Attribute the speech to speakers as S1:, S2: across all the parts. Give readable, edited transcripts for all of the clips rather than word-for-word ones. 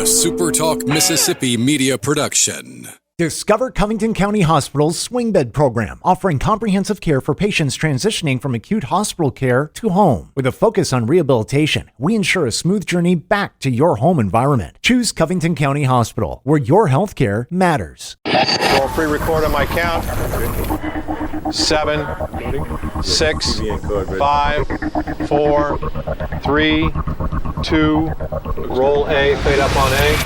S1: SuperTalk Mississippi media production.
S2: Discover Covington County Hospital's swing bed program, offering comprehensive care for patients transitioning from acute hospital care to home. With a focus on rehabilitation, we ensure a smooth journey back to your home environment. Choose Covington County Hospital, where your health care matters.
S3: Roll pre-record on my count. 7, 6, 5, 4, 3, 2. Roll A, fade up on A.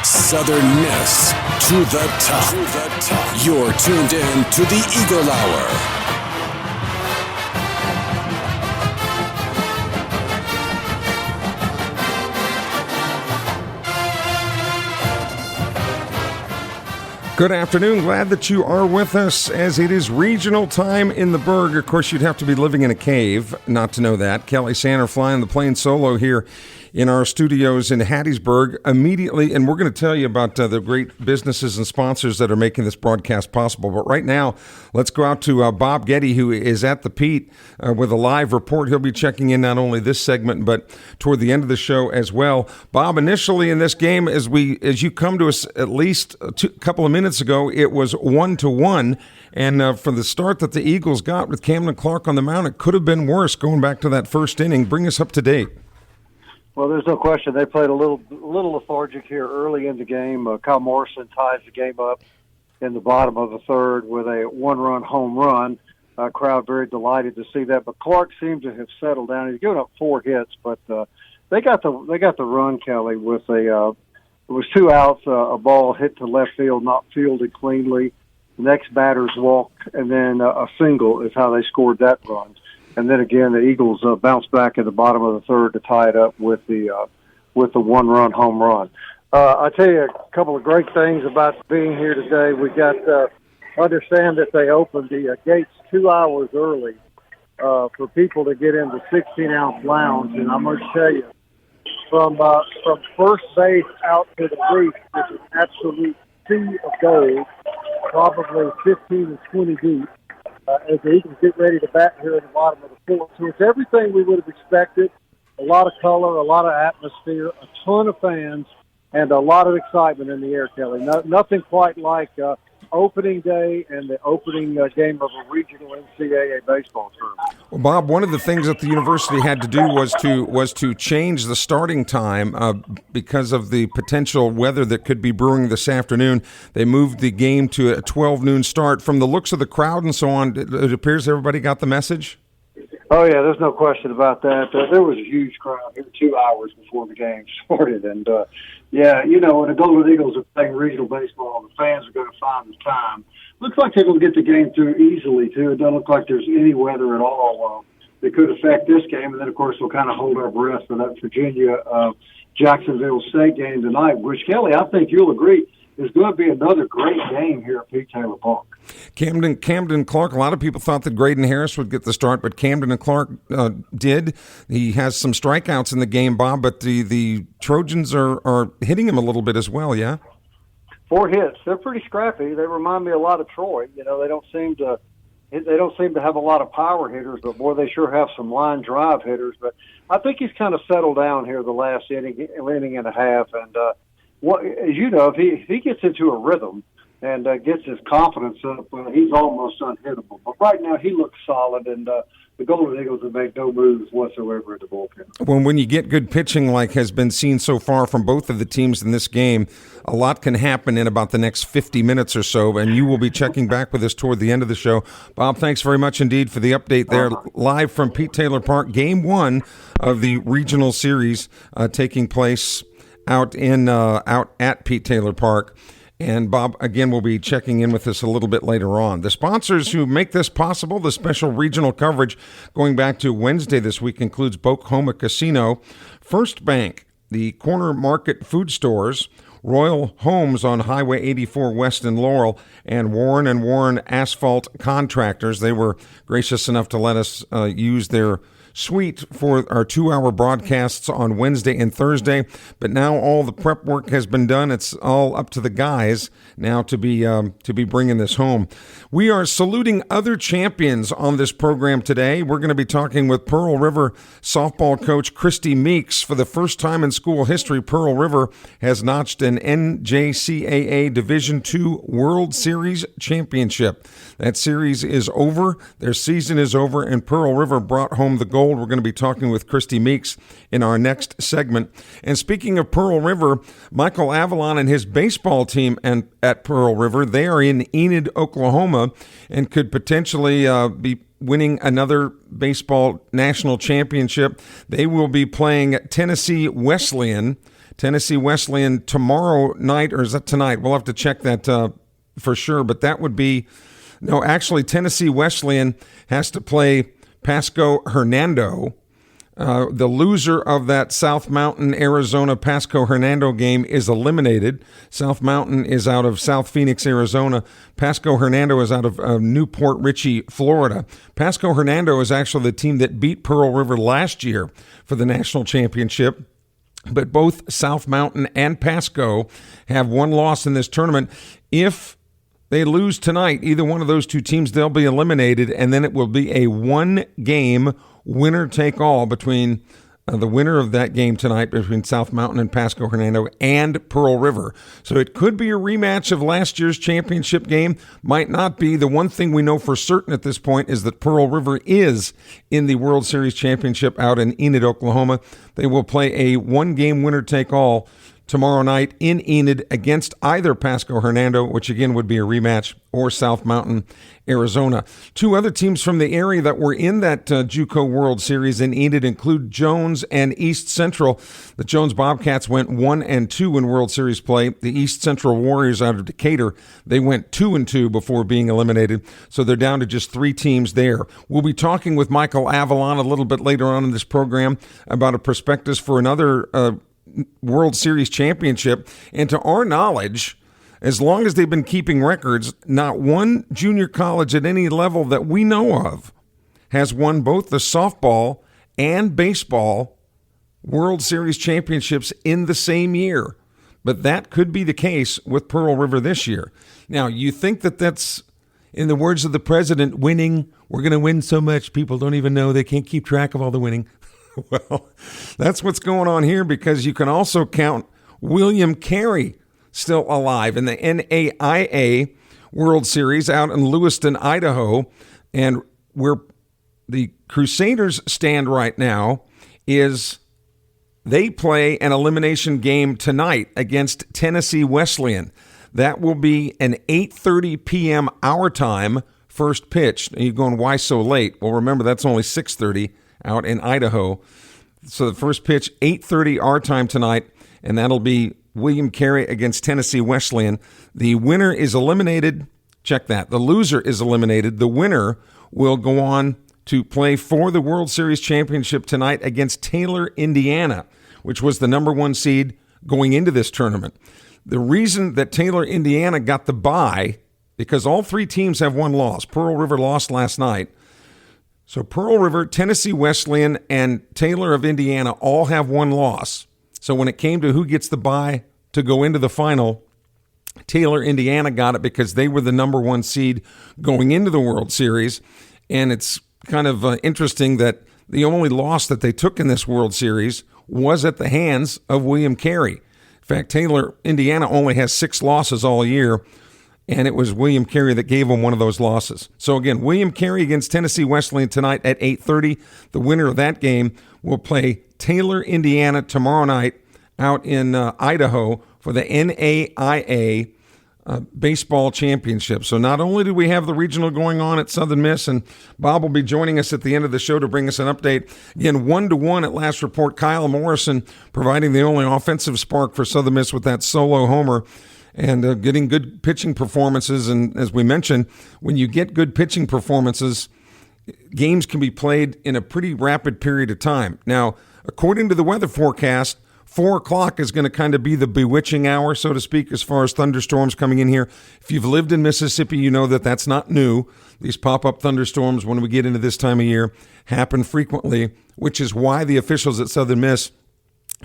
S1: Southern Miss to the top. You're tuned in to the Eagle Hour.
S4: Good afternoon. Glad that you are with us as it is regional time in the Berg. Of course, you'd have to be living in a cave not to know that. Kelly Sander flying the plane solo here in our studios in Hattiesburg immediately, and we're going to tell you about the great businesses and sponsors that are making this broadcast possible. But right now, let's go out to Bob Ghetti, who is at the Pete with a live report. He'll be checking in not only this segment, but toward the end of the show as well. Bob, initially in this game, as you come to us at least a couple of minutes ago, it was 1-1, and for the start that the Eagles got with Camden Clark on the mound, it could have been worse going back to that first inning. Bring us up to date.
S5: Well, there's no question they played a little lethargic here early in the game. Kyle Morrison ties the game up in the bottom of the third with a one-run home run. Crowd very delighted to see that. But Clark seemed to have settled down. He's given up 4 hits, but they got the run, Kelly, with it was 2 outs, a ball hit to left field, not fielded cleanly. The next batter's walk, and then a single is how they scored that run. And then again, the Eagles bounced back at the bottom of the third to tie it up with the one-run home run. I tell you a couple of great things about being here today. We got understand that they opened the gates 2 hours early for people to get in the 16-ounce lounge, and I'm going to tell you, from first base out to the breach, it's an absolute sea of gold, probably 15 and 20 deep. As the Eagles get ready to bat here in the bottom of the fourth. So it's everything we would have expected, a lot of color, a lot of atmosphere, a ton of fans, and a lot of excitement in the air, Kelly. Nothing quite like opening day and the opening game of a regional NCAA baseball tournament.
S4: Well, Bob, one of the things that the university had to do was to change the starting time because of the potential weather that could be brewing this afternoon. They moved the game to a 12 noon start. From the looks of the crowd and so on, it appears everybody got the message?
S5: Oh, yeah, there's no question about that. There was a huge crowd here 2 hours before the game started. And, yeah, you know, when the Golden Eagles are playing regional baseball, the fans are going to find the time. Looks like they're going to get the game through easily, too. It doesn't look like there's any weather at all that could affect this game. And then, of course, we'll kind of hold our breath for that Virginia-Jacksonville State game tonight, which, Kelly, I think you'll agree, is going to be another great game here at Pete Taylor Park.
S4: Camden Clark, a lot of people thought that Graydon Harris would get the start, but Camden and Clark did. He has some strikeouts in the game, Bob, but the Trojans are hitting him a little bit as well, yeah?
S5: 4 hits. They're pretty scrappy. They remind me a lot of Troy. You know, they don't seem to have a lot of power hitters, but boy, they sure have some line drive hitters. But I think he's kind of settled down here the last inning and a half. And as you know, if he gets into a rhythm and gets his confidence up, he's almost unhittable. But right now, he looks solid, and the Golden Eagles have made no moves whatsoever at the bullpen.
S4: Well, when you get good pitching like has been seen so far from both of the teams in this game, a lot can happen in about the next 50 minutes or so, and you will be checking back with us toward the end of the show. Bob, thanks very much indeed for the update there, live from Pete Taylor Park, Game 1 of the regional series taking place out at Pete Taylor Park. And Bob, again, will be checking in with us a little bit later on. The sponsors who make this possible, the special regional coverage going back to Wednesday this week, includes Bokhoma Casino, First Bank, the Corner Market Food Stores, Royal Homes on Highway 84 West in Laurel, and Warren Asphalt Contractors. They were gracious enough to let us use their suite for our 2-hour broadcasts on Wednesday and Thursday. But now all the prep work has been done. It's all up to the guys now to be bringing this home. We are saluting other champions on this program today. We're going to be talking with Pearl River softball coach Christie Meeks. For the first time in school history, Pearl River has notched an NJCAA Division II World Series championship. That series is over. Their season is over, and Pearl River brought home the gold. We're going to be talking with Christie Meeks in our next segment. And speaking of Pearl River, Michael Avalon and his baseball team at Pearl River, they are in Enid, Oklahoma, and could potentially be winning another baseball national championship. They will be playing Tennessee Wesleyan. Tennessee Wesleyan tomorrow night, or is that tonight? We'll have to check that for sure, but that would be... No, actually, Tennessee Wesleyan has to play Pasco Hernando. The loser of that South Mountain, Arizona Pasco Hernando game is eliminated. South Mountain is out of South Phoenix, Arizona. Pasco Hernando is out of Newport Richey, Florida. Pasco Hernando is actually the team that beat Pearl River last year for the national championship. But both South Mountain and Pasco have one loss in this tournament. If they lose tonight, either one of those two teams, they'll be eliminated, and then it will be a one-game winner-take-all between the winner of that game tonight between South Mountain and Pasco Hernando and Pearl River. So it could be a rematch of last year's championship game. Might not be. The one thing we know for certain at this point is that Pearl River is in the World Series championship out in Enid, Oklahoma. They will play a one-game winner-take-all tomorrow night in Enid against either Pasco Hernando, which again would be a rematch, or South Mountain, Arizona. Two other teams from the area that were in that JUCO World Series in Enid include Jones and East Central. The Jones Bobcats went 1-2 in World Series play. The East Central Warriors out of Decatur, they went 2-2 before being eliminated. So they're down to just 3 teams there. We'll be talking with Michael Avalon a little bit later on in this program about a prospectus for another World Series championship. And to our knowledge, as long as they've been keeping records, not one junior college at any level that we know of has won both the softball and baseball World Series championships in the same year. But that could be the case with Pearl River this year. Now, you think that that's, in the words of the president, winning? We're going to win so much people don't even know, they can't keep track of all the winning. Well, that's what's going on here, because you can also count William Carey still alive in the NAIA World Series out in Lewiston, Idaho. And where the Crusaders stand right now is they play an elimination game tonight against Tennessee Wesleyan. That will be an 8:30 p.m. our time first pitch. And you're going, why so late? Well, remember, that's only 6:30 out in Idaho. So the first pitch, 8:30 our time tonight, and that'll be William Carey against Tennessee Wesleyan. The winner is eliminated. Check that. The loser is eliminated. The winner will go on to play for the World Series championship tonight against Taylor, Indiana, which was the number 1 seed going into this tournament. The reason that Taylor, Indiana got the bye, because all 3 teams have one loss. Pearl River lost last night. So Pearl River, Tennessee Wesleyan, and Taylor of Indiana all have one loss. So when it came to who gets the bye to go into the final, Taylor, Indiana got it because they were the number 1 seed going into the World Series. And it's kind of interesting that the only loss that they took in this World Series was at the hands of William Carey. In fact, Taylor, Indiana only has 6 losses all year, and it was William Carey that gave them one of those losses. So again, William Carey against Tennessee Wesleyan tonight at 8:30. The winner of that game will play Taylor, Indiana tomorrow night out in Idaho for the NAIA baseball championship. So not only do we have the regional going on at Southern Miss, and Bob will be joining us at the end of the show to bring us an update. Again, 1-1 at last report. Kyle Morrison providing the only offensive spark for Southern Miss with that solo homer, and getting good pitching performances. And as we mentioned, when you get good pitching performances, games can be played in a pretty rapid period of time. Now, according to the weather forecast, 4 o'clock is going to kind of be the bewitching hour, so to speak, as far as thunderstorms coming in here. If you've lived in Mississippi, you know that that's not new. These pop-up thunderstorms, when we get into this time of year, happen frequently, which is why the officials at Southern Miss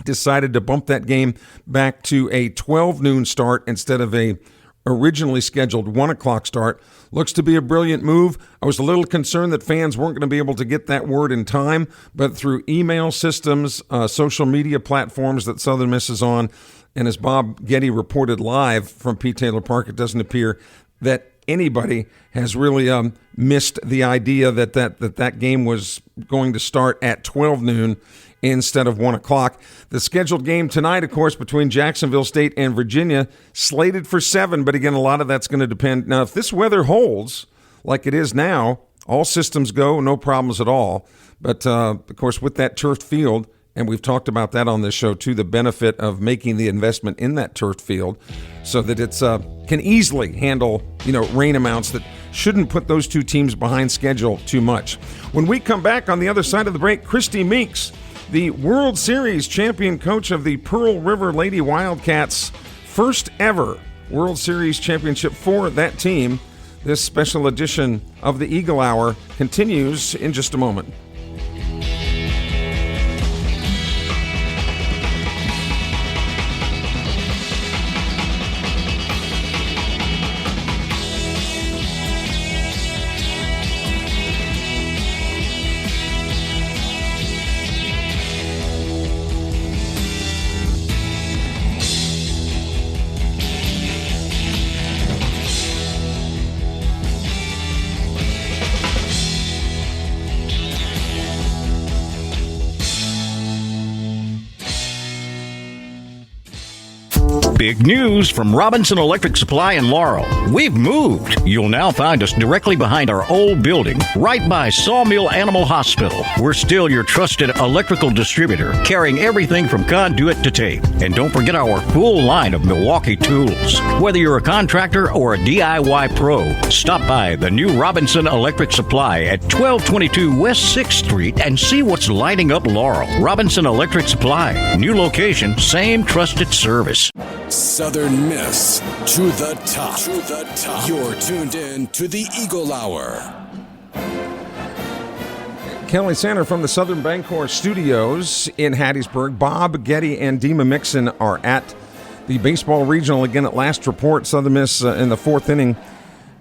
S4: decided to bump that game back to a 12 noon start instead of a originally scheduled 1 o'clock start. Looks to be a brilliant move. I was a little concerned that fans weren't going to be able to get that word in time, but through email systems, social media platforms that Southern Miss is on, and as Bob Ghetti reported live from P. Taylor Park, it doesn't appear that anybody has really missed the idea that game was going to start at 12 noon instead of 1 o'clock. The scheduled game tonight, of course, between Jacksonville State and Virginia, slated for 7, but again, a lot of that's going to depend. Now, if this weather holds like it is now, all systems go, no problems at all. But, of course, with that turfed field, and we've talked about that on this show, too, the benefit of making the investment in that turfed field so that it's can easily handle, rain amounts that shouldn't put those two teams behind schedule too much. When we come back on the other side of the break, Christie Meeks, the World Series champion coach of the Pearl River Lady Wildcats, first ever World Series championship for that team. This special edition of the Eagle Hour continues in just a moment.
S6: Big news from Robinson Electric Supply in Laurel. We've moved. You'll now find us directly behind our old building, right by Sawmill Animal Hospital. We're still your trusted electrical distributor, carrying everything from conduit to tape. And don't forget our full line of Milwaukee tools. Whether you're a contractor or a DIY pro, stop by the new Robinson Electric Supply at 1222 West 6th Street and see what's lighting up Laurel. Robinson Electric Supply. New location, same trusted service.
S1: Southern Miss to the top. You're tuned in to the Eagle Hour.
S4: Kelly Sander from the Southern Bancorp Studios in Hattiesburg. Bob Ghetti and Dima Mixon are at the baseball regional again at last report. Southern Miss in the 4th inning,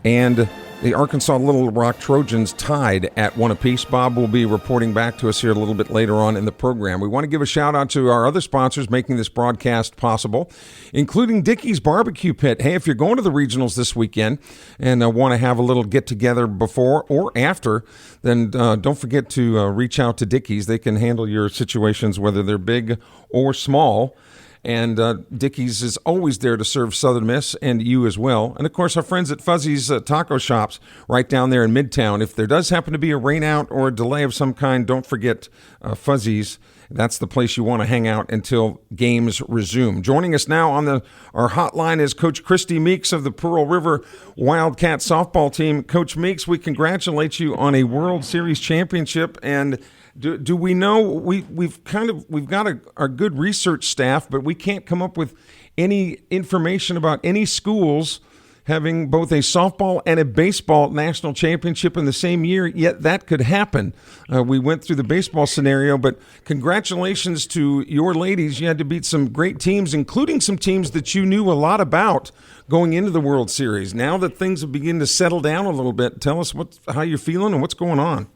S4: and the Arkansas Little Rock Trojans tied at 1 apiece. Bob will be reporting back to us here a little bit later on in the program. We want to give a shout out to our other sponsors making this broadcast possible, including Dickey's Barbecue Pit. Hey, if you're going to the regionals this weekend and want to have a little get-together before or after, then don't forget to reach out to Dickey's. They can handle your situations, whether they're big or small. And Dickey's is always there to serve Southern Miss and you as well. And, of course, our friends at Fuzzy's Taco Shops right down there in Midtown. If there does happen to be a rain out or a delay of some kind, don't forget Fuzzy's. That's the place you want to hang out until games resume. Joining us now on our hotline is Coach Christie Meeks of the Pearl River Wildcat softball team. Coach Meeks, we congratulate you on a World Series championship. And do we know we've got our good research staff, but we can't come up with any information about any schools having both a softball and a baseball national championship in the same year, yet that could happen. We went through the baseball scenario, but congratulations to your ladies. You had to beat some great teams, including some teams that you knew a lot about going into the World Series. Now that things have begun to settle down a little bit, tell us how you're feeling and what's going on.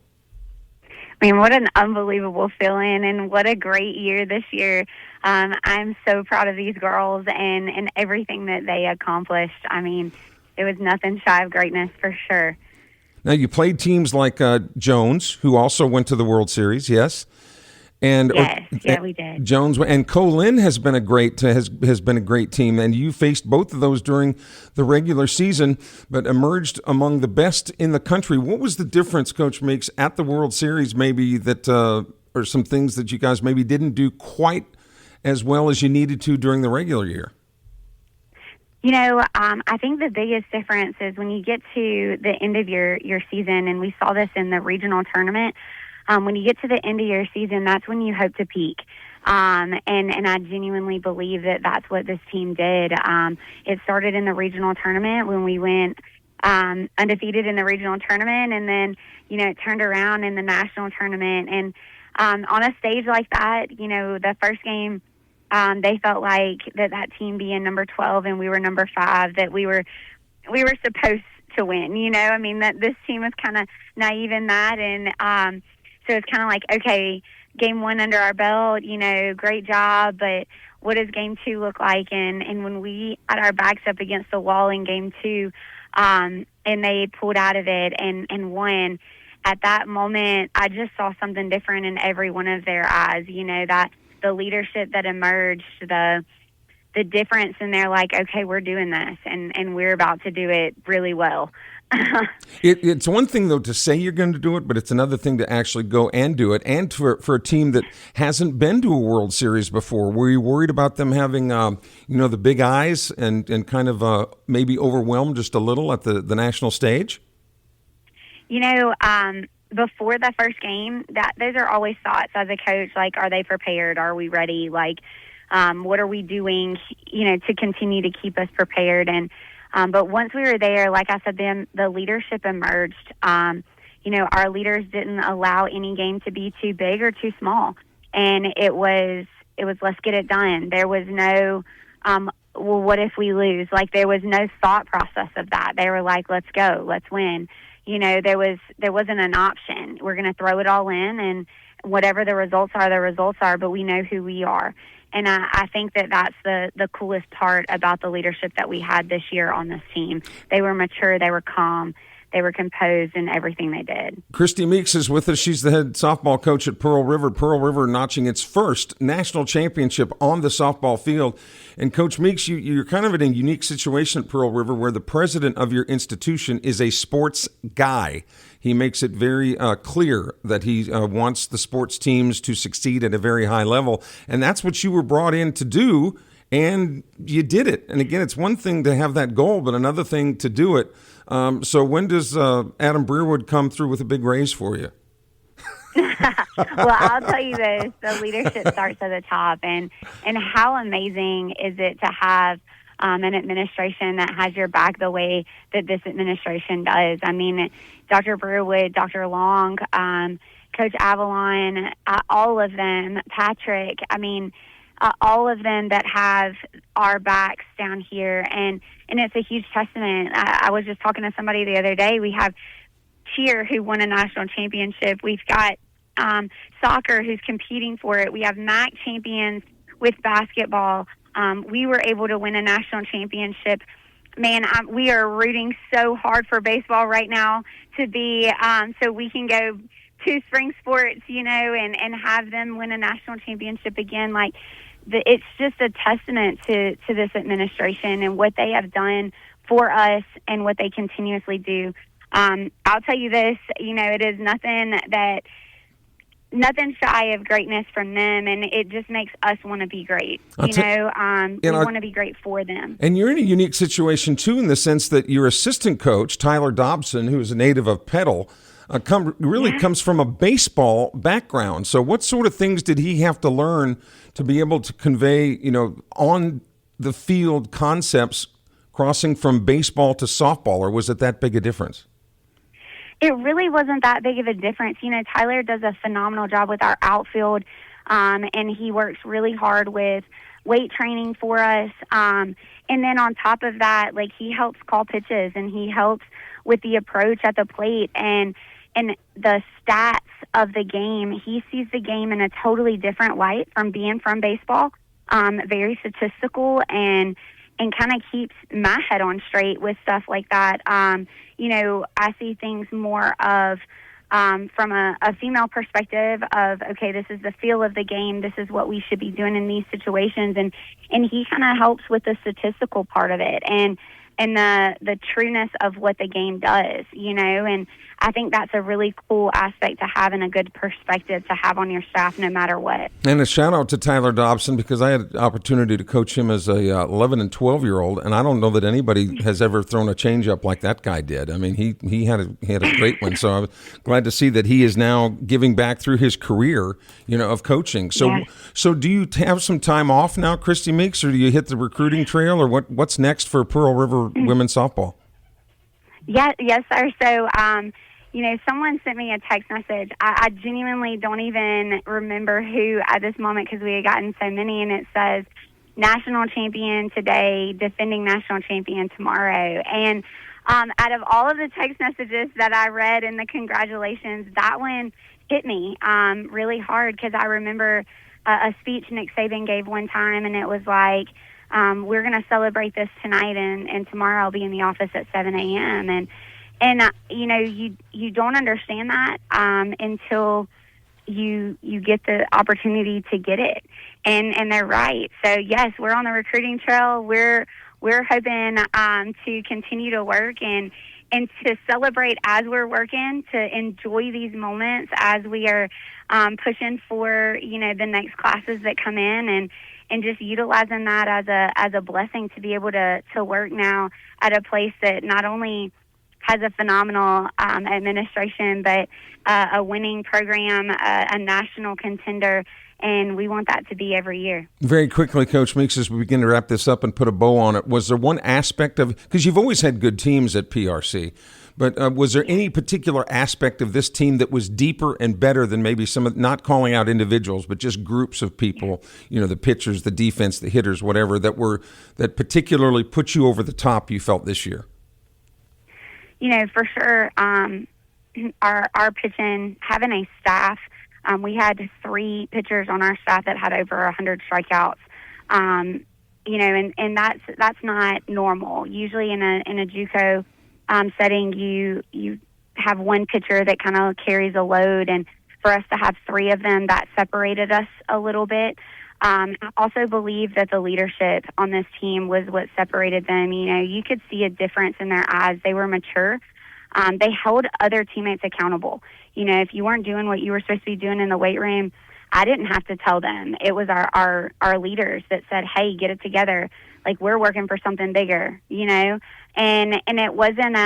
S7: I mean, what an unbelievable feeling, and what a great year this year. I'm so proud of these girls and everything that they accomplished. I mean, it was nothing shy of greatness for sure.
S4: Now, you played teams like Jones, who also went to the World Series, yes? And
S7: we did.
S4: Jones and Colin has been a great team, and you faced both of those during the regular season, but emerged among the best in the country. What was the difference, Coach Meeks, at the World Series? Maybe that or some things that you guys maybe didn't do quite as well as you needed to during the regular year.
S7: You know, I think the biggest difference is when you get to the end of your season, and we saw this in the regional tournament. When you get to the end of your season, that's when you hope to peak. And I genuinely believe that that's what this team did. It started in the regional tournament when we went undefeated in the regional tournament, and then, it turned around in the national tournament. And on a stage like that, the first game, they felt like that team being number 12 and we were number 5, that we were supposed to win. That this team was kind of naive in that, and so it's kind of like, okay, game 1 under our belt, great job, but what does game 2 look like? And when we had our backs up against the wall in game 2, and they pulled out of it and won, at that moment, I just saw something different in every one of their eyes, that the leadership that emerged, the difference, and they're like, okay, we're doing this, and we're about to do it really well.
S4: It's one thing, though, to say you're going to do it, but it's another thing to actually go and do it. And for a team that hasn't been to a World Series before, were you worried about them having, the big eyes and kind of maybe overwhelmed just a little at the national stage?
S7: Before the first game, those are always thoughts as a coach, like, are they prepared? Are we ready? Like, what are we doing, to continue to keep us prepared? And but once we were there, like I said, the leadership emerged. Our leaders didn't allow any game to be too big or too small. And it was let's get it done. There was no, well, what if we lose? Like, there was no thought process of that. They were like, let's go, let's win. There wasn't an option. We're going to throw it all in, and whatever the results are, but we know who we are. And I think that's the coolest part about the leadership that we had this year on this team. They were mature, they were calm, they were composed in everything they did.
S4: Christie Meeks is with us. She's the head softball coach at Pearl River. Pearl River notching its first national championship on the softball field. And Coach Meeks, you're kind of in a unique situation at Pearl River where the president of your institution is a sports guy. He makes it very clear that he wants the sports teams to succeed at a very high level. And that's what you were brought in to do, and you did it. And again, it's one thing to have that goal, but another thing to do it. So when does Adam Breerwood come through with a big raise for you?
S7: Well, I'll tell you this, the leadership starts at the top, and how amazing is it to have an administration that has your back the way that this administration does. I mean, Dr. Breerwood, Dr. Long, Coach Avalon, all of them, Patrick, all of them that have our backs down here, and it's a huge testament. I was just talking to somebody the other day. We have cheer who won a national championship. We've got soccer who's competing for it. We have MAC champions with basketball. We were able to win a national championship. Man, we are rooting so hard for baseball right now to be so we can go to spring sports, and have them win a national championship again. Like, it's just a testament to this administration and what they have done for us and what they continuously do. I'll tell you this, it is nothing shy of greatness from them, and it just makes us want to be great. We want to be great for them.
S4: And you're in a unique situation, too, in the sense that your assistant coach, Tyler Dobson, who is a native of Petal, comes from a baseball background. So what sort of things did he have to learn to be able to convey, on the field concepts crossing from baseball to softball, or was it that big a difference?
S7: It really wasn't that big of a difference. Tyler does a phenomenal job with our outfield, and he works really hard with weight training for us. And then on top of that, like, he helps call pitches, and he helps with the approach at the plate and the stats of the game. He sees the game in a totally different light from being from baseball, very statistical, and kind of keeps my head on straight with stuff like that. I see things more of from a female perspective of, okay, this is the feel of the game. This is what we should be doing in these situations. And he kind of helps with the statistical part of it and the trueness of what the game does, and I think that's a really cool aspect to have and a good perspective to have on your staff no matter what. And
S4: a shout out to Tyler Dobson, because I had the opportunity to coach him as a 11 and 12-year-old, and I don't know that anybody has ever thrown a changeup like that guy did. I mean, he had a great one, so I'm glad to see that he is now giving back through his career, of coaching. So So do you have some time off now, Christie Meeks, or do you hit the recruiting trail, or what's next for Pearl River women's softball?
S7: Yes, sir. So, someone sent me a text message. I genuinely don't even remember who at this moment because we had gotten so many, and it says, national champion today, defending national champion tomorrow. And out of all of the text messages that I read and the congratulations, that one hit me really hard because I remember a speech Nick Saban gave one time, and it was like, we're going to celebrate this tonight, and tomorrow I'll be in the office at 7 a.m. And you don't understand that until you get the opportunity to get it. And they're right. So yes, we're on the recruiting trail. We're hoping to continue to work and to celebrate as we're working, to enjoy these moments as we are pushing for the next classes that come in, and just utilizing that as a blessing to be able to work now at a place that not only has a phenomenal administration, but a winning program, a national contender, and we want that to be every year.
S4: Very quickly, Coach Meeks, as we begin to wrap this up and put a bow on it, was there one aspect of, because you've always had good teams at PRC, but was there any particular aspect of this team that was deeper and better than maybe some of, not calling out individuals, but just groups of people, the pitchers, the defense, the hitters, whatever, that particularly put you over the top, you felt, this year?
S7: For sure, our pitching, having a staff, we had 3 pitchers on our staff that had over 100 strikeouts. And that's not normal. Usually in a JUCO setting, you have one pitcher that kind of carries a load, and for us to have 3 of them, that separated us a little bit. I also believe that the leadership on this team was what separated them. You could see a difference in their eyes. They were mature. They held other teammates accountable. If you weren't doing what you were supposed to be doing in the weight room, I didn't have to tell them. It was our leaders that said, hey, get it together. Like, we're working for something bigger, and it wasn't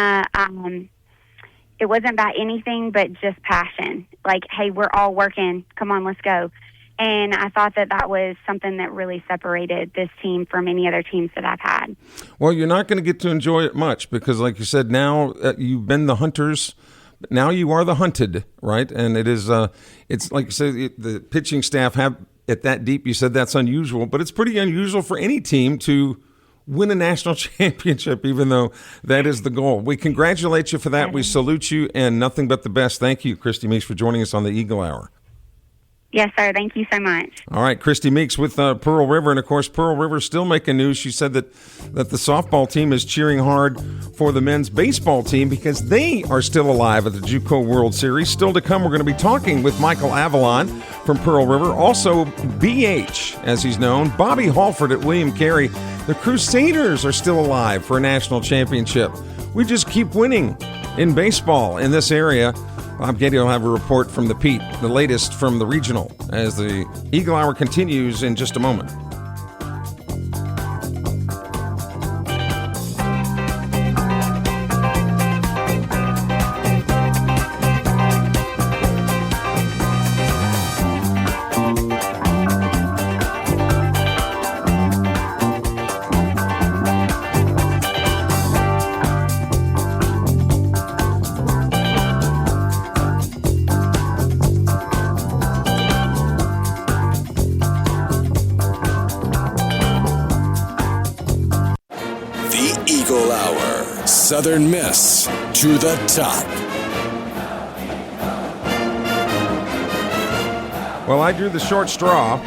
S7: it wasn't about anything but just passion. Like, hey, we're all working. Come on, let's go. And I thought that was something that really separated this team from any other teams that I've had.
S4: Well, you're not going to get to enjoy it much because, like you said, now you've been the hunters. But now you are the hunted, right? And it is, it's like you said, the pitching staff have it that deep. You said that's unusual, but it's pretty unusual for any team to win a national championship, even though that is the goal. We congratulate you for that. We salute you, and nothing but the best. Thank you, Christie Meeks, for joining us on the Eagle Hour.
S7: Yes, sir. Thank you so much.
S4: All right, Christie Meeks with Pearl River. And, of course, Pearl River still making news. She said that the softball team is cheering hard for the men's baseball team because they are still alive at the JUCO World Series. Still to come, we're going to be talking with Michael Avalon from Pearl River. Also, BH, as he's known, Bobby Halford at William Carey. The Crusaders are still alive for a national championship. We just keep winning in baseball in this area. Bob Ghetti will have a report from the Pete, the latest from the regional, as the Eagle Hour continues in just a moment.
S1: Southern Miss to the top.
S4: Well, I drew the short straw.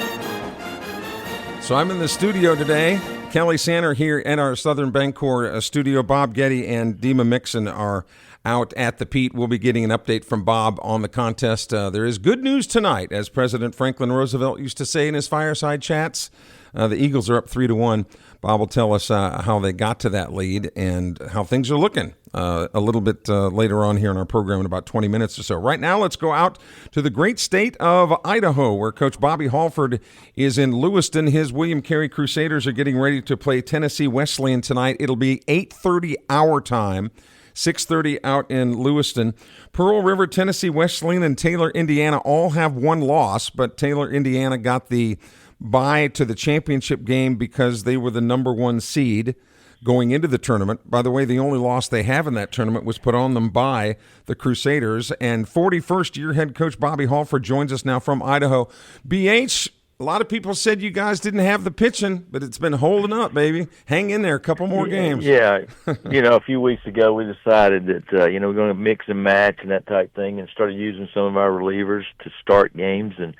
S4: So I'm in the studio today. Kelly Sander here at our Southern Bancorp studio. Bob Ghetti and Dima Mixon are out at the Pete. We'll be getting an update from Bob on the contest. There is good news tonight, as President Franklin Roosevelt used to say in his fireside chats. The Eagles are up 3-1. Bob will tell us how they got to that lead and how things are looking a little bit later on here in our program in about 20 minutes or so. Right now, let's go out to the great state of Idaho, where Coach Bobby Halford is in Lewiston. His William Carey Crusaders are getting ready to play Tennessee Wesleyan tonight. It'll be 8:30 our time, 6:30 out in Lewiston. Pearl River, Tennessee Wesleyan, and Taylor, Indiana all have one loss, but Taylor, Indiana got the bye to the championship game because they were the number 1 seed going into the tournament. By the way, the only loss they have in that tournament was put on them by the Crusaders. And 41st year head coach Bobby Halford joins us now from Idaho. BH, a lot of people said you guys didn't have the pitching, but it's been holding up, baby. Hang in there, a couple more games.
S8: Yeah, a few weeks ago we decided that, we're going to mix and match and that type thing, and started using some of our relievers to start games and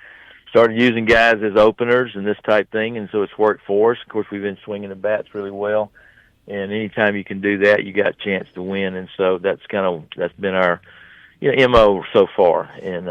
S8: started using guys as openers and this type thing, and so it's worked for us. Of course, we've been swinging the bats really well. And anytime you can do that, you got a chance to win. And so that's been our MO so far. And,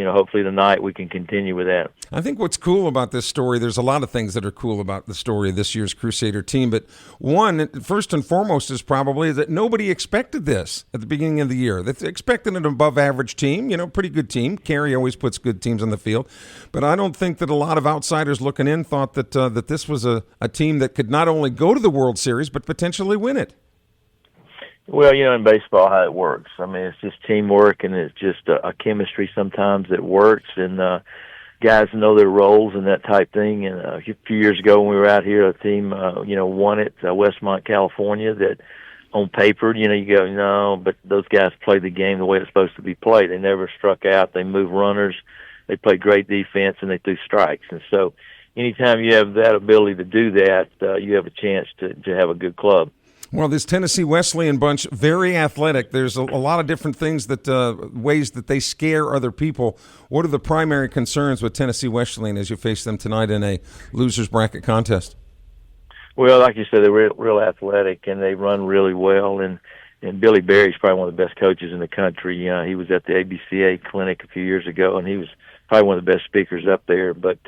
S8: hopefully tonight we can continue with that.
S4: I think what's cool about this story, there's a lot of things that are cool about the story of this year's Crusader team. But one, first and foremost, is probably that nobody expected this at the beginning of the year. They expected an above-average team, pretty good team. Carey always puts good teams on the field. But I don't think that a lot of outsiders looking in thought that that this was a team that could not only go to the World Series, but potentially win it.
S8: Well, in baseball, how it works. I mean, it's just teamwork, and it's just a chemistry sometimes that works, and guys know their roles and that type thing. And a few years ago when we were out here, a team, won it, Westmont, California, that on paper, you go, no, but those guys played the game the way it's supposed to be played. They never struck out. They moved runners. They played great defense, and they threw strikes. And so anytime you have that ability to do that, you have a chance to have a good club.
S4: Well, this Tennessee Wesleyan bunch, very athletic. There's a lot of different things ways that they scare other people. What are the primary concerns with Tennessee Wesleyan as you face them tonight in a loser's bracket contest?
S8: Well, like you said, they're real athletic, and they run really well. And Billy Berry's probably one of the best coaches in the country. He was at the ABCA clinic a few years ago, and he was probably one of the best speakers up there. But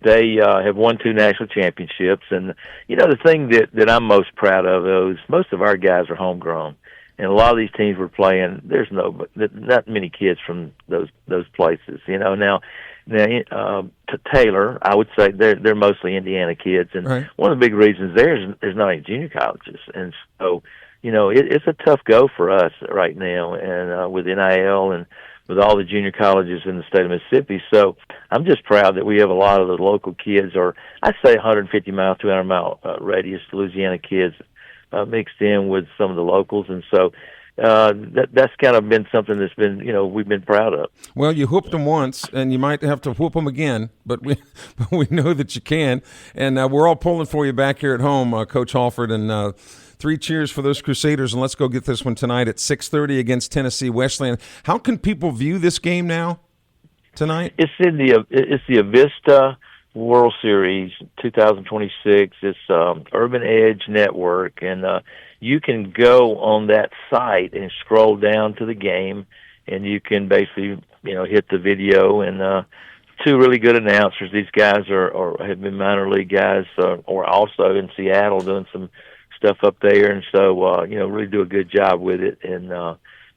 S8: they have won 2 national championships. And, the thing that I'm most proud of, though, is most of our guys are homegrown. And a lot of these teams we're playing, there's not many kids from those places. Now to Taylor, I would say they're mostly Indiana kids. And
S4: right.
S8: One of the big reasons there's not any junior colleges. And so, it's a tough go for us right now, and with NIL and with all the junior colleges in the state of Mississippi. So I'm just proud that we have a lot of the local kids, or I say 150 mile, 200 mile radius Louisiana kids mixed in with some of the locals. And so that's kind of been something that's been, we've been proud of. Well,
S4: you whooped them once, and you might have to whoop them again, but we know that you can. And we're all pulling for you back here at home, Coach Halford, and 3 cheers for those Crusaders, and let's go get this one tonight at 6:30 against Tennessee Wesleyan. How can people view this game now tonight?
S8: It's the Avista World Series 2026. It's Urban Edge Network, and you can go on that site and scroll down to the game, and you can basically hit the video. And 2 really good announcers. These guys have been minor league guys, or also in Seattle doing some stuff up there, and so really do a good job with it, and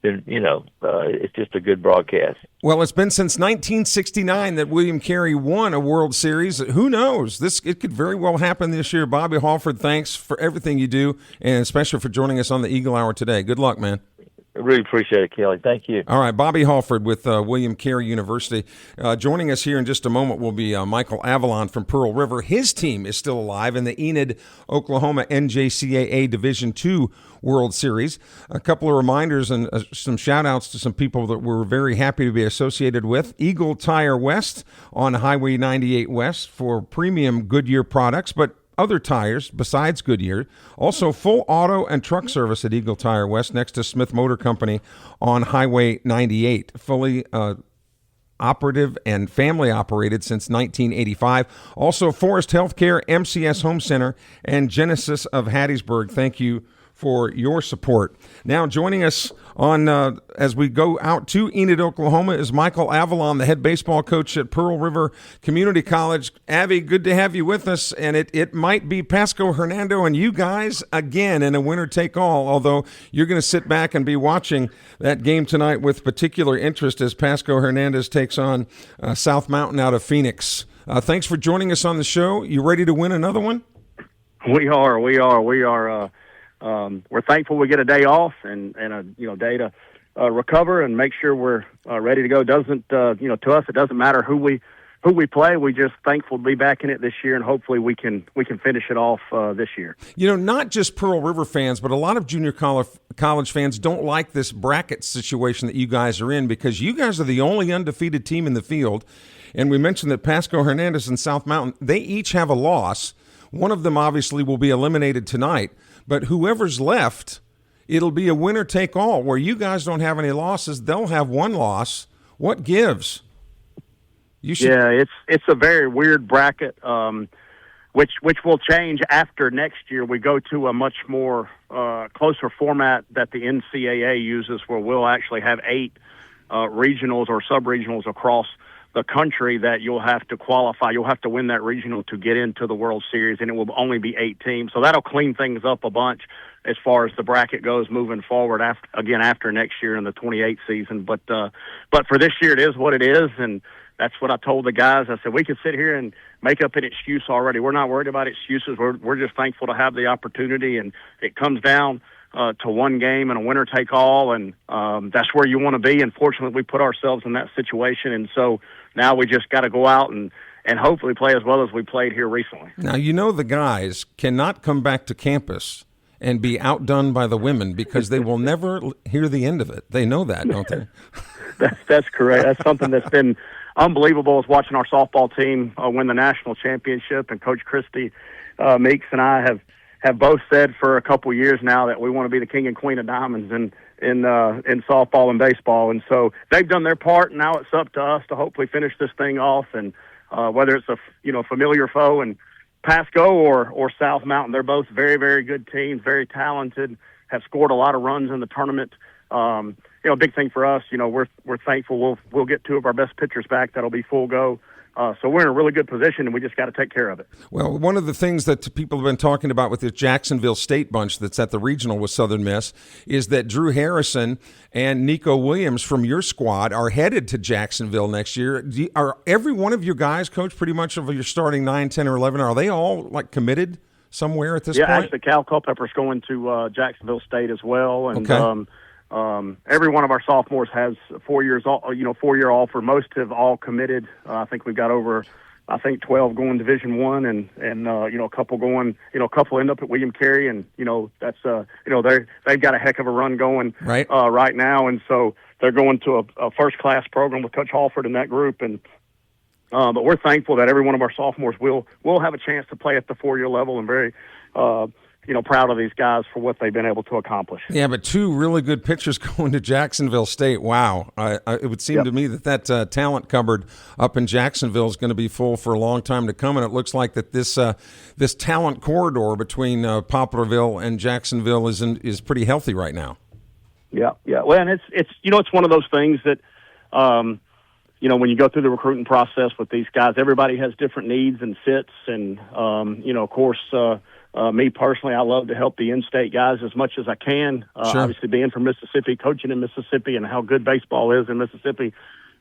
S8: it's just a good broadcast.
S4: Well, it's been since 1969 that William Carey won a World Series. Who knows? It could very well happen this year. Bobby Halford, thanks for everything you do, and especially for joining us on the Eagle Hour today. Good luck, man.
S8: I really appreciate it, Kelly. Thank you.
S4: All right, Bobby Halford with William Carey University. Joining us here in just a moment will be Michael Avalon from Pearl River. His team is still alive in the Enid, Oklahoma NJCAA Division II World Series. A couple of reminders and some shout-outs to some people that we're very happy to be associated with. Eagle Tire West on Highway 98 West for premium Goodyear products, but other tires besides Goodyear. Also full auto and truck service at Eagle Tire West next to Smith Motor Company on Highway 98. Fully operative and family operated since 1985. Also Forest Healthcare, MCS Home Center, and Genesis of Hattiesburg. Thank you for your support. Now joining us on as we go out to Enid, Oklahoma, is Michael Avalon, the head baseball coach at Pearl River Community College. Avi, good to have you with us, and it might be Pasco Hernando and you guys again in a winner-take-all, although you're going to sit back and be watching that game tonight with particular interest as Pasco Hernandez takes on South Mountain out of Phoenix. Thanks for joining us on the show. You ready to win another one?
S9: We are. we're thankful we get a day off and a day to recover and make sure we're ready to go. Doesn't to us it doesn't matter who we play. We just thankful to be back in it this year, and hopefully we can finish it off this year.
S4: Not just Pearl River fans, but a lot of junior college fans don't like this bracket situation that you guys are in, because you guys are the only undefeated team in the field. And we mentioned that Pasco Hernandez and South Mountain, they each have a loss. One of them obviously will be eliminated tonight, but whoever's left, it'll be a winner-take-all. Where you guys don't have any losses, they'll have one loss. What gives?
S9: Yeah, it's a very weird bracket, which will change after next year. We go to a much more closer format that the NCAA uses, where we'll actually have 8 regionals or sub-regionals across the country that you'll have to qualify. You'll have to win that regional to get into the World Series, and it will only be 8 teams. So that'll clean things up a bunch as far as the bracket goes moving forward after next year in the 28 season. But for this year, it is what it is, and that's what I told the guys. I said, we can sit here and make up an excuse already. We're not worried about excuses. We're just thankful to have the opportunity, and it comes down to one game and a winner take all, and that's where you want to be. And fortunately, we put ourselves in that situation, and so now we just got to go out and hopefully play as well as we played here recently.
S4: Now, the guys cannot come back to campus and be outdone by the women, because they will never hear the end of it. They know that, don't they?
S9: That's correct. That's something that's been unbelievable, is watching our softball team win the national championship. And Coach Christie Meeks and I have both said for a couple years now that we want to be the king and queen of diamonds in softball and baseball. And so they've done their part, and now it's up to us to hopefully finish this thing off. And whether it's a familiar foe and Pasco or South Mountain, they're both very, very good teams, very talented, have scored a lot of runs in the tournament. A big thing for us, we're thankful we'll get 2 of our best pitchers back. That'll be full go. So we're in a really good position, and we just got to take care of it.
S4: Well, one of the things that people have been talking about with this Jacksonville State bunch that's at the regional with Southern Miss is that Drew Harrison and Nico Williams from your squad are headed to Jacksonville next year. Are every one of your guys, Coach, pretty much of your starting 9, 10, or 11, are they all committed somewhere at this point?
S9: Yeah, actually, Cal Culpepper's going to Jacksonville State as well, and
S4: okay.
S9: Every one of our sophomores has 4 years, 4-year offer. Most have all committed. I think we've got over, 12 going Division I, and a couple going, a couple end up at William Carey, and that's they've got a heck of a run going right now, and so they're going to a first class program with Coach Halford in that group, and but we're thankful that every one of our sophomores will have a chance to play at the 4-year level, and very proud of these guys for what they've been able to accomplish.
S4: Yeah, but 2 really good pitchers going to Jacksonville State. Wow. It would seem to me that talent cupboard up in Jacksonville is going to be full for a long time to come, and it looks like that this talent corridor between Poplarville and Jacksonville is pretty healthy right now.
S9: Yeah. Well, and it's one of those things that when you go through the recruiting process with these guys, everybody has different needs and fits, and of course. Me personally, I love to help the in-state guys as much as I can.
S4: Sure.
S9: Obviously, being from Mississippi, coaching in Mississippi, and how good baseball is in Mississippi.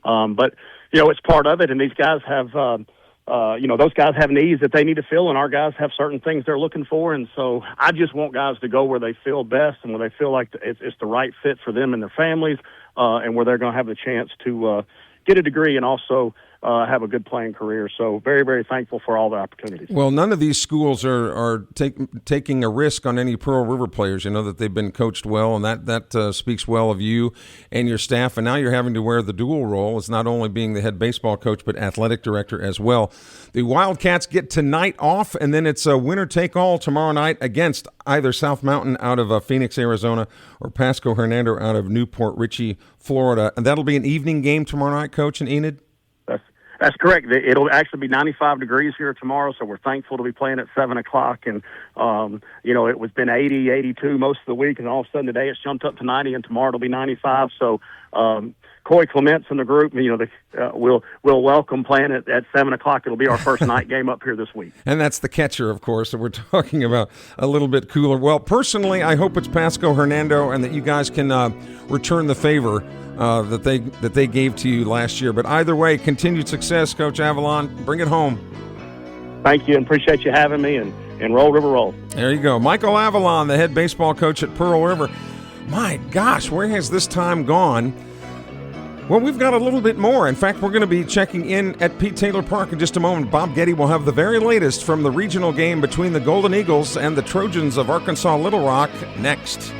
S9: But it's part of it. And these guys have, those guys have needs that they need to fill, and our guys have certain things they're looking for. And so I just want guys to go where they feel best and where they feel like it's the right fit for them and their families, and where they're going to have the chance to get a degree and also have a good playing career. So very, very thankful for all the opportunities.
S4: Well, none of these schools are taking a risk on any Pearl River players. That they've been coached well, and that speaks well of you and your staff. And now you're having to wear the dual role. It's not only being the head baseball coach, but athletic director as well. The Wildcats get tonight off, and then it's a winner-take-all tomorrow night against either South Mountain out of Phoenix, Arizona, or Pasco Hernando out of Newport Richey, Florida. And that'll be an evening game tomorrow night, Coach, in Enid?
S9: That's correct. It'll actually be 95 degrees here tomorrow, so we're thankful to be playing at 7 o'clock. And, it was been 80, 82 most of the week, and all of a sudden today it's jumped up to 90, and tomorrow it'll be 95. So Coy Clements and the group, we'll welcome playing at 7 o'clock. It'll be our first night game up here this week.
S4: And that's the catcher, of course, that we're talking about, a little bit cooler. Well, personally, I hope it's Pasco Hernando and that you guys can return the favor that they gave to you last year. But either way, continued success, Coach Avalon. Bring it home.
S9: Thank you, and appreciate you having me. And and roll, River, roll.
S4: There you go. Michael Avalon, the head baseball coach at Pearl River. My gosh, where has this time gone? Well, we've got a little bit more. In fact, we're going to be checking in at Pete Taylor Park in just a moment. Bob Ghetti will have the very latest from the regional game between the Golden Eagles and the Trojans of Arkansas Little Rock next.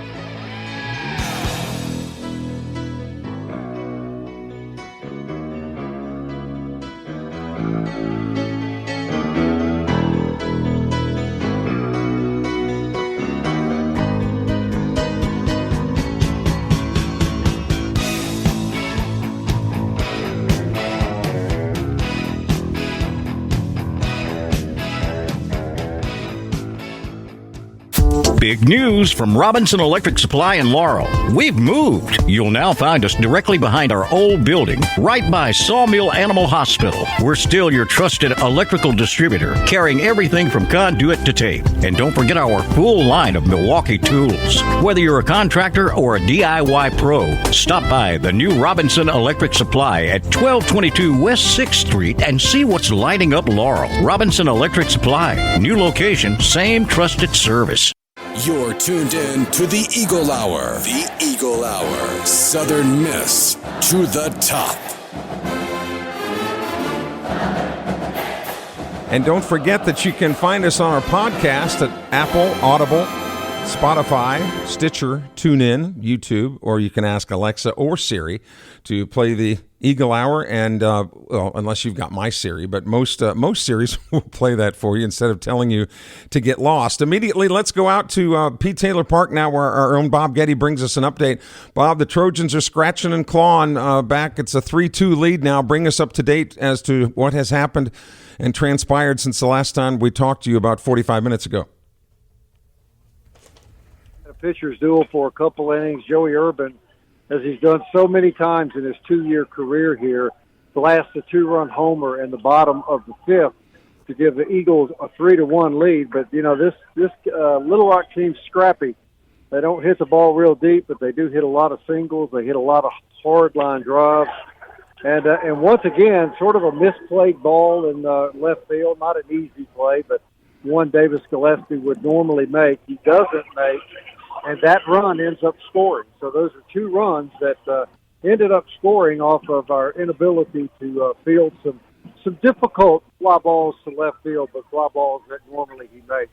S6: Big news from Robinson Electric Supply in Laurel. We've moved. You'll now find us directly behind our old building, right by Sawmill Animal Hospital. We're still your trusted electrical distributor, carrying everything from conduit to tape. And don't forget our full line of Milwaukee tools. Whether you're a contractor or a DIY pro, stop by the new Robinson Electric Supply at 1222 West 6th Street and see what's lighting up Laurel. Robinson Electric Supply. New location, same trusted service.
S1: You're tuned in to the Eagle Hour. The Eagle Hour. Southern Miss to the top.
S4: And don't forget that you can find us on our podcast at Apple, Audible, Spotify, Stitcher, TuneIn, YouTube, or you can ask Alexa or Siri to play the Eagle Hour, and well, unless you've got my Siri, but most Siris will play that for you instead of telling you to get lost. Immediately, let's go out to Pete Taylor Park now, where our own Bob Ghetti brings us an update. Bob, the Trojans are scratching and clawing back. It's a 3-2 lead now. Bring us up to date as to what has happened and transpired since the last time we talked to you about 45 minutes ago.
S5: A pitcher's duel for a couple innings. Joey Urban, as he's done so many times in his 2-year career here, blasts a 2-run homer in the bottom of the 5th to give the Eagles a 3-1 lead. But, you know, this Little Rock team's scrappy. They don't hit the ball real deep, but they do hit a lot of singles. They hit a lot of hard line drives. And once again, sort of a misplayed ball in left field. Not an easy play, but one Davis Gillespie would normally make. He doesn't make. And that run ends up scoring. So those are 2 runs that ended up scoring off of our inability to field some difficult fly balls to left field, but fly balls that normally he makes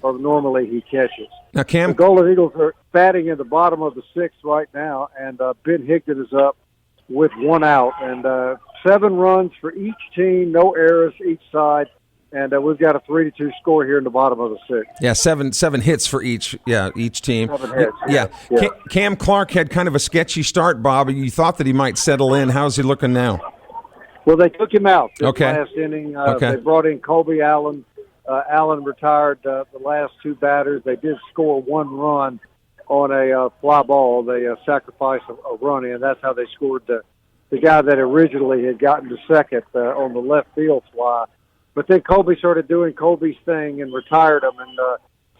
S5: or normally he catches.
S4: Now, Cam,
S5: the Golden Eagles are batting in the bottom of the 6th right now, and Ben Higdon is up with 1 out. And 7 runs for each team, no errors each side. And we've got a 3-2 score here in the bottom of the 6th.
S4: Yeah, seven hits for each team.
S5: 7 hits.
S4: Yeah. Cam Clark had kind of a sketchy start, Bob. You thought that he might settle in. How's he looking now?
S5: Well, they took him out this
S4: Okay.
S5: last inning.
S4: Okay.
S5: They brought in Colby Allen. Allen retired the last 2 batters. They did score 1 run on a fly ball. They sacrificed a run in. That's how they scored the guy that originally had gotten to second on the left field fly. But then Colby started doing Colby's thing and retired him. And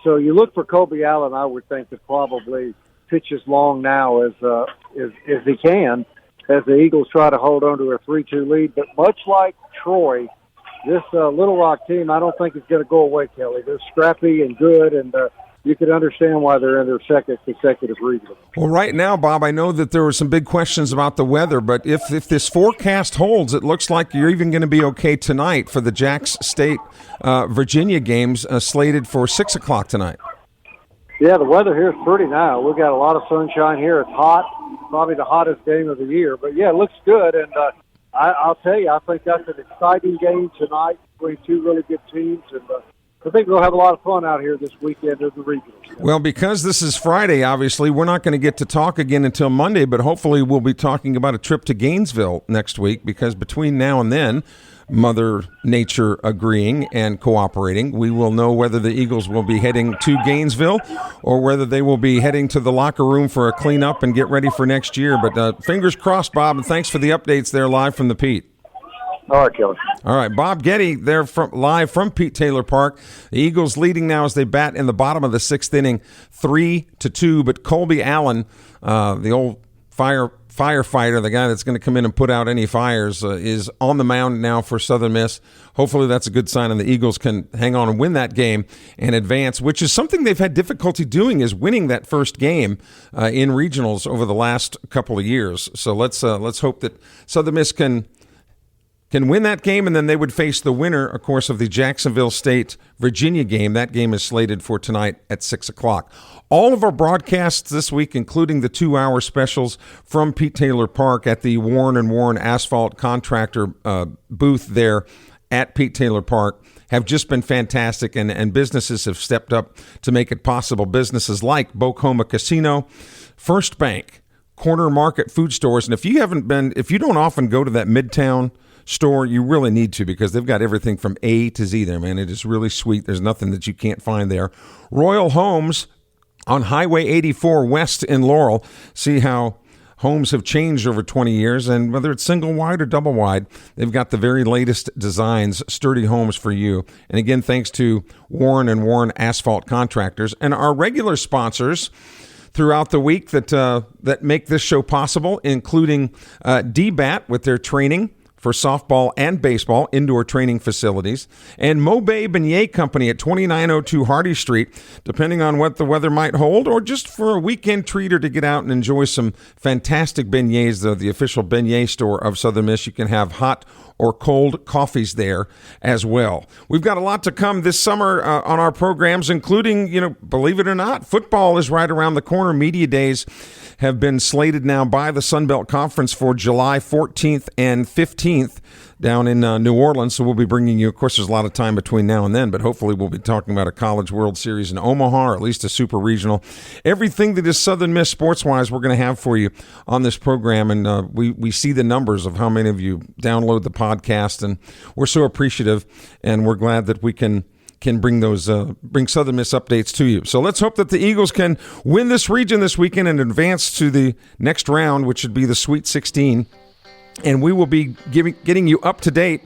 S5: so you look for Colby Allen, I would think, to probably pitch as long now as he can, as the Eagles try to hold on to a 3-2 lead. But much like Troy, this Little Rock team, I don't think it's going to go away, Kelly. They're scrappy and good, and you could understand why they're in their 2nd consecutive regional.
S4: Well, right now, Bob, I know that there were some big questions about the weather, but if this forecast holds, it looks like you're even going to be okay tonight for the Jax State Virginia games slated for 6 o'clock tonight.
S5: Yeah, the weather here is pretty now. We've got a lot of sunshine here. It's hot, probably the hottest game of the year. But, yeah, it looks good. And I'll tell you, I think that's an exciting game tonight between 2 really good teams. And I think we'll have a lot of fun out here this weekend in the regionals.
S4: Well, because this is Friday, obviously, we're not going to get to talk again until Monday, but hopefully we'll be talking about a trip to Gainesville next week, because between now and then, Mother Nature agreeing and cooperating, we will know whether the Eagles will be heading to Gainesville or whether they will be heading to the locker room for a cleanup and get ready for next year. But fingers crossed, Bob, and thanks for the updates there live from the Pete.
S5: All right, Kelly.
S4: All right, Bob Ghetti there live from Pete Taylor Park. The Eagles leading now as they bat in the bottom of the 6th inning, 3-2. But Colby Allen, the old firefighter, the guy that's going to come in and put out any fires, is on the mound now for Southern Miss. Hopefully that's a good sign, and the Eagles can hang on and win that game and advance, which is something they've had difficulty doing, is winning that first game in regionals over the last couple of years. So let's hope that Southern Miss can win that game, and then they would face the winner, of course, of the Jacksonville State-Virginia game. That game is slated for tonight at 6 o'clock. All of our broadcasts this week, including the 2-hour specials from Pete Taylor Park at the Warren & Warren Asphalt Contractor booth there at Pete Taylor Park, have just been fantastic, and businesses have stepped up to make it possible. Businesses like Bocoma Casino, First Bank, Corner Market Food Stores, and if you don't often go to that Midtown store, you really need to, because they've got everything from A to Z there, man. It is really sweet. There's nothing that you can't find there. Royal Homes on Highway 84 West in Laurel. See how homes have changed over 20 years, and whether it's single wide or double wide, they've got the very latest designs, sturdy homes for you. And again, thanks to Warren & Warren Asphalt Contractors and our regular sponsors throughout the week that make this show possible, including DBAT with their training for softball and baseball, indoor training facilities, and Mobay Beignet Company at 2902 Hardy Street, depending on what the weather might hold, or just for a weekend treater to get out and enjoy some fantastic beignets. The official beignet store of Southern Miss. You can have hot or cold coffees there as well. We've got a lot to come this summer on our programs, including, believe it or not, football is right around the corner. Media days have been slated now by the Sun Belt Conference for July 14th and 15th down in New Orleans. So we'll be bringing you, of course, there's a lot of time between now and then, but hopefully we'll be talking about a College World Series in Omaha, or at least a super regional. Everything that is Southern Miss sports-wise, we're going to have for you on this program. And we see the numbers of how many of you download the podcast, and we're so appreciative, and we're glad that we can bring those bring Southern Miss updates to you. So let's hope that the Eagles can win this region this weekend and advance to the next round, which should be the Sweet 16. And we will be getting you up to date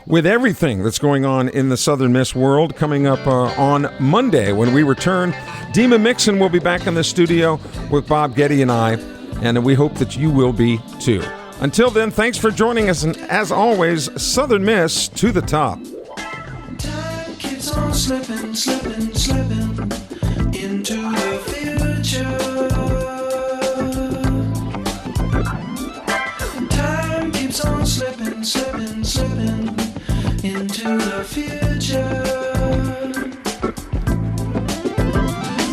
S4: with everything that's going on in the Southern Miss world coming up on Monday when we return. Dima Mixon will be back in the studio with Bob Ghetti and I, and we hope that you will be too. Until then, thanks for joining us, and as always, Southern Miss to the top.
S10: On slipping into the future. Time keeps on slipping into the future.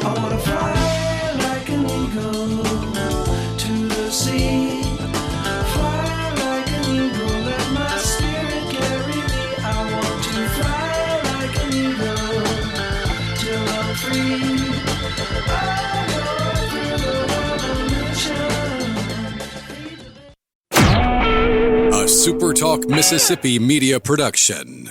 S10: I wanna fly like an eagle to the sea. Fly like an eagle, let my spirit carry me. I want to fly till I'm free.
S1: A SuperTalk Mississippi media production.